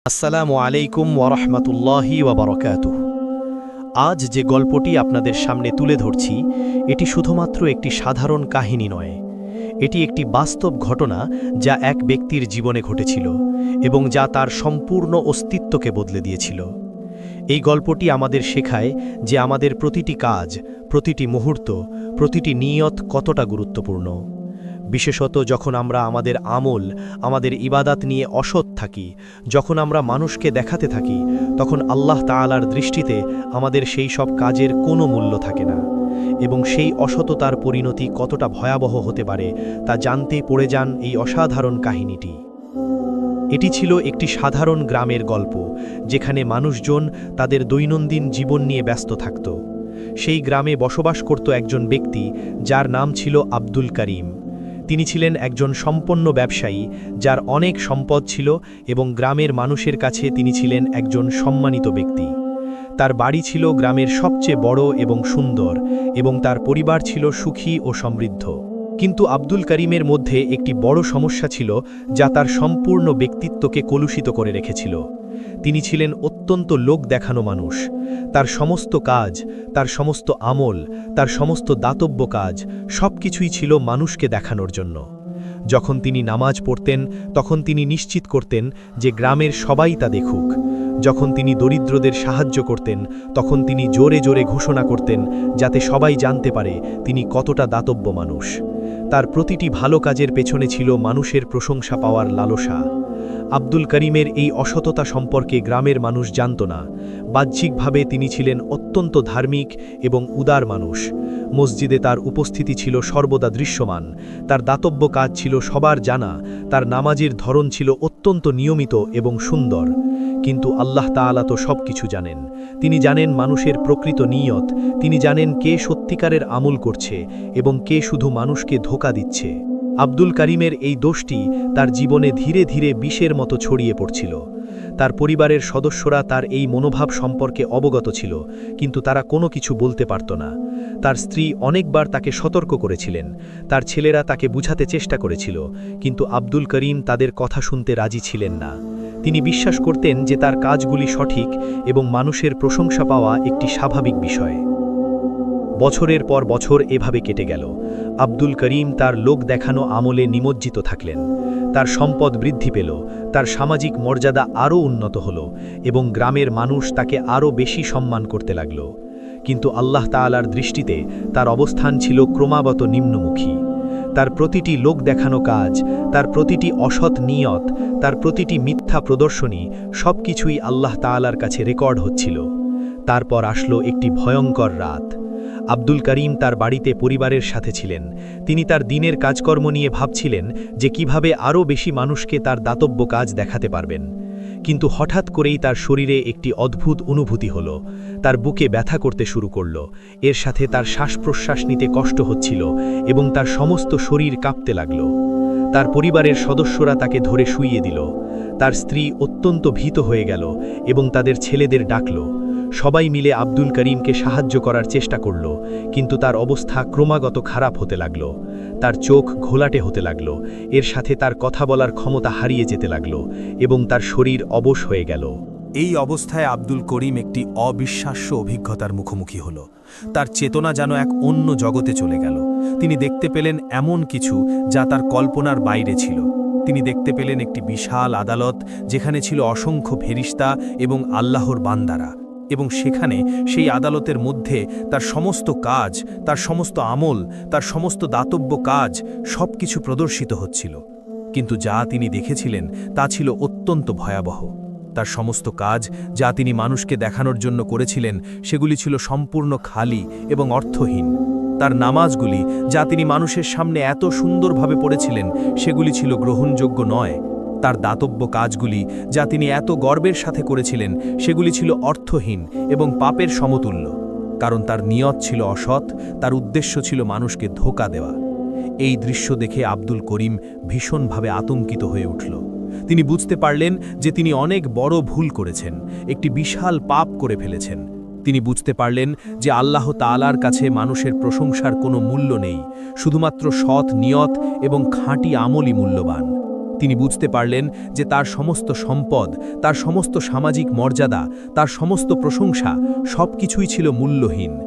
আসসালামু আলাইকুম ওয়ারহমাতুল্লাহি ওয়াবারাকাতুহু। আজ যে গল্পটি আপনাদের সামনে তুলে ধরছি এটি শুধুমাত্র একটি সাধারণ কাহিনী নয়, এটি একটি বাস্তব ঘটনা যা এক ব্যক্তির জীবনে ঘটেছিল এবং যা তার সম্পূর্ণ অস্তিত্বকে বদলে দিয়েছিল। এই গল্পটি আমাদের শেখায় যে আমাদের প্রতিটি কাজ, প্রতিটি মুহূর্ত, প্রতিটি নিয়ত কতটা গুরুত্বপূর্ণ। বিশেষত যখন আমরা আমাদের আমল, আমাদের ইবাদাত নিয়ে অসৎ থাকি, যখন আমরা মানুষকে দেখাতে থাকি, তখন আল্লাহ তাআলার দৃষ্টিতে আমাদের সেই সব কাজের কোনো মূল্য থাকে না এবং সেই অসততার পরিণতি কতটা ভয়াবহ হতে পারে তা জানতে পড়ে যান এই অসাধারণ কাহিনীটি। এটি ছিল একটি সাধারণ গ্রামের গল্প, যেখানে মানুষজন তাদের দৈনন্দিন জীবন নিয়ে ব্যস্ত থাকত। সেই গ্রামে বসবাস করত একজন ব্যক্তি যার নাম ছিল আব্দুল করিম। তিনি ছিলেন একজন সম্পন্ন ব্যবসায়ী যার অনেক সম্পদ ছিল এবং গ্রামের মানুষের কাছে তিনি ছিলেন একজন সম্মানিত ব্যক্তি। তার বাড়ি ছিল গ্রামের সবচেয়ে বড় এবং সুন্দর এবং তার পরিবার ছিল সুখী ও সমৃদ্ধ। কিন্তু আব্দুল করিমের মধ্যে একটি বড় সমস্যা ছিল যা তার সম্পূর্ণ ব্যক্তিত্বকে কলুষিত করে রেখেছিল। তিনি ছিলেন অত্যন্ত লোক দেখানো মানুষ। তার সমস্ত কাজ, তার সমস্ত আমল, তার সমস্ত দাতব্য কাজ সবকিছুই ছিল মানুষকে দেখানোর জন্য। যখন তিনি নামাজ পড়তেন তখন তিনি নিশ্চিত করতেন যে গ্রামের সবাই তা দেখুক। যখন তিনি দরিদ্রদের সাহায্য করতেন তখন তিনি জোরে জোরে ঘোষণা করতেন যাতে সবাই জানতে পারে তিনি কতটা দাতব্য মানুষ। তার প্রতিটি ভালো কাজের পেছনে ছিল মানুষের প্রশংসা পাওয়ার লালসা। আব্দুল করিমের এই অসততা সম্পর্কে গ্রামের মানুষ জানত না। বাহ্যিকভাবে তিনি ছিলেন অত্যন্ত ধার্মিক এবং উদার মানুষ। মসজিদে তার উপস্থিতি ছিল সর্বদা দৃশ্যমান, তার দাতব্য কাজ ছিল সবার জানা, তার নামাজের ধরন ছিল অত্যন্ত নিয়মিত এবং সুন্দর। কিন্তু আল্লাহ তাআলা তো সবকিছু জানেন। তিনি জানেন মানুষের প্রকৃত নিয়ত, তিনি জানেন কে সত্যিকারের আমল করছে এবং কে শুধু মানুষকে ধোঁকা দিচ্ছে। আব্দুল করিমের এই দোষটি তার জীবনে ধীরে ধীরে বিষের মতো ছড়িয়ে পড়ছিল। তার পরিবারের সদস্যরা তার এই মনোভাব সম্পর্কে অবগত ছিল, কিন্তু তারা কোনো কিছু বলতে পারত না। তার স্ত্রী অনেকবার তাকে সতর্ক করেছিলেন, তার ছেলেরা তাকে বুঝাতে চেষ্টা করেছিল, কিন্তু আব্দুল করিম তাদের কথা শুনতে রাজি ছিলেন না। তিনি বিশ্বাস করতেন যে তার কাজগুলি সঠিক এবং মানুষের প্রশংসা পাওয়া একটি স্বাভাবিক বিষয়। বছরের পর বছর এভাবে কেটে গেল। আব্দুল করিম তার লোক দেখানো আমলে নিমজ্জিত থাকলেন। তার সম্পদ বৃদ্ধি পেল, তার সামাজিক মর্যাদা আরও উন্নত হল এবং গ্রামের মানুষ তাকে আরও বেশি সম্মান করতে লাগল। কিন্তু আল্লাহ তাআলার দৃষ্টিতে তার অবস্থান ছিল ক্রমাগত নিম্নমুখী। তার প্রতিটি লোক দেখানো কাজ, তার প্রতিটি অসৎ নিয়ত, তার প্রতিটি মিথ্যা প্রদর্শনী সবকিছুই আল্লাহ তাআলার কাছে রেকর্ড হচ্ছিল। তারপর আসলো একটি ভয়ঙ্কর রাত। আব্দুল করিম তার বাড়িতে পরিবারের সাথে ছিলেন। তিনি তার দিনের কাজকর্ম নিয়ে ভাবছিলেন যে কিভাবে আরও বেশি মানুষকে তার দাতব্য কাজ দেখাতে পারবেন। কিন্তু হঠাৎ করেই তার শরীরে একটি অদ্ভুত অনুভূতি হলো। তার বুকে ব্যথা করতে শুরু করল, এর সাথে তার শ্বাস প্রশ্বাস নিতে কষ্ট হচ্ছিল এবং তার সমস্ত শরীর কাঁপতে লাগল। তার পরিবারের সদস্যরা তাকে ধরে শুইয়ে দিল। তার স্ত্রী অত্যন্ত ভীত হয়ে গেল এবং তাদের ছেলেদের ডাকল। সবাই মিলে আব্দুল করিমকে সাহায্য করার চেষ্টা করল, কিন্তু তার অবস্থা ক্রমাগত খারাপ হতে লাগল। তার চোখ ঘোলাটে হতে লাগল, এর সাথে তার কথা বলার ক্ষমতা হারিয়ে যেতে লাগল এবং তার শরীর অবশ হয়ে গেল। এই অবস্থায় আব্দুল করিম একটি অবিশ্বাস্য অভিজ্ঞতার মুখোমুখি হল। তার চেতনা যেন এক অন্য জগতে চলে গেল। তিনি দেখতে পেলেন এমন কিছু যা তার কল্পনার বাইরে ছিল। তিনি দেখতে পেলেন একটি বিশাল আদালত, যেখানে ছিল অসংখ্য ফেরেশতা এবং আল্লাহর বান্দারা, এবং সেখানে সেই আদালতের মধ্যে তার সমস্ত কাজ, তার সমস্ত আমল, তার সমস্ত দাতব্য কাজ সবকিছু প্রদর্শিত হচ্ছিল। কিন্তু যা তিনি দেখেছিলেন তা ছিল অত্যন্ত ভয়াবহ। তার সমস্ত কাজ যা তিনি মানুষকে দেখানোর জন্য করেছিলেন সেগুলি ছিল সম্পূর্ণ খালি এবং অর্থহীন। তার নামাজগুলি যা তিনি মানুষের সামনে এত সুন্দরভাবে পড়েছিলেন সেগুলি ছিল গ্রহণযোগ্য নয়। তার দাতব্য কাজগুলি যা তিনি এত গর্বের সাথে করেছিলেন সেগুলি ছিল অর্থহীন এবং পাপের সমতুল্য, কারণ তার নিয়ত ছিল অসৎ, তার উদ্দেশ্য ছিল মানুষকে ধোঁকা দেওয়া। এই দৃশ্য দেখে আব্দুল করিম ভীষণভাবে আতঙ্কিত হয়ে উঠল। তিনি বুঝতে পারলেন যে তিনি অনেক বড় ভুল করেছেন, একটি বিশাল পাপ করে ফেলেছেন। তিনি বুঝতে পারলেন যে আল্লাহ তাআলার কাছে মানুষের প্রশংসার কোনো মূল্য নেই, শুধুমাত্র সৎ নিয়ত এবং খাঁটি আমলই মূল্যবান। তিনি বুঝতে পারলেন যে তার সমস্ত সম্পদ, তার সমস্ত সামাজিক মর্যাদা, তার সমস্ত প্রশংসা সবকিছুই ছিল মূল্যহীন।